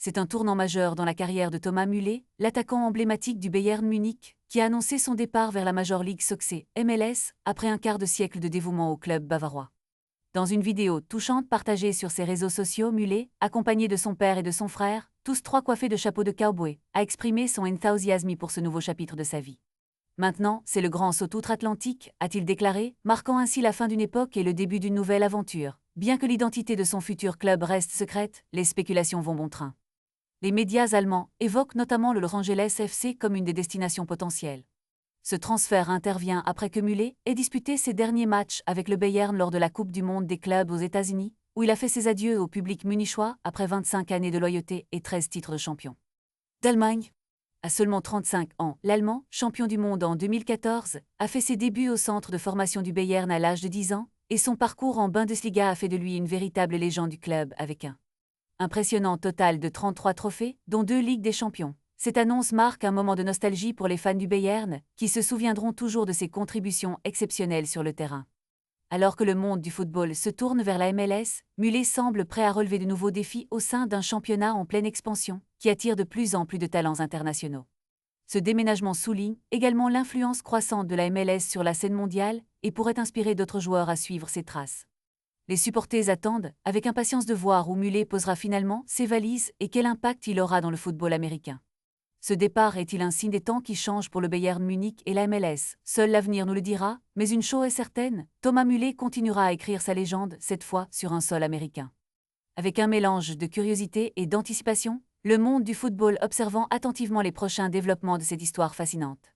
C'est un tournant majeur dans la carrière de Thomas Müller, l'attaquant emblématique du Bayern Munich, qui a annoncé son départ vers la Major League Soccer, MLS, après un quart de siècle de dévouement au club bavarois. Dans une vidéo touchante partagée sur ses réseaux sociaux, Müller, accompagné de son père et de son frère, tous trois coiffés de chapeaux de cowboy, a exprimé son enthousiasme pour ce nouveau chapitre de sa vie. Maintenant, c'est le grand saut outre-Atlantique, a-t-il déclaré, marquant ainsi la fin d'une époque et le début d'une nouvelle aventure. Bien que l'identité de son futur club reste secrète, les spéculations vont bon train. Les médias allemands évoquent notamment le Los Angeles FC comme une des destinations potentielles. Ce transfert intervient après que Müller ait disputé ses derniers matchs avec le Bayern lors de la Coupe du monde des clubs aux États-Unis, où il a fait ses adieux au public munichois après 25 années de loyauté et 13 titres de champion d'Allemagne. À seulement 35 ans, l'Allemand, champion du monde en 2014, a fait ses débuts au centre de formation du Bayern à l'âge de 10 ans, et son parcours en Bundesliga a fait de lui une véritable légende du club avec un impressionnant total de 33 trophées, dont 2 Ligues des Champions. Cette annonce marque un moment de nostalgie pour les fans du Bayern, qui se souviendront toujours de ses contributions exceptionnelles sur le terrain. Alors que le monde du football se tourne vers la MLS, Müller semble prêt à relever de nouveaux défis au sein d'un championnat en pleine expansion, qui attire de plus en plus de talents internationaux. Ce déménagement souligne également l'influence croissante de la MLS sur la scène mondiale et pourrait inspirer d'autres joueurs à suivre ses traces. Les supporters attendent avec impatience de voir où Müller posera finalement ses valises et quel impact il aura dans le football américain. Ce départ est-il un signe des temps qui changent pour le Bayern Munich et la MLS? Seul l'avenir nous le dira, mais une chose est certaine, Thomas Müller continuera à écrire sa légende, cette fois sur un sol américain. Avec un mélange de curiosité et d'anticipation, le monde du football observant attentivement les prochains développements de cette histoire fascinante.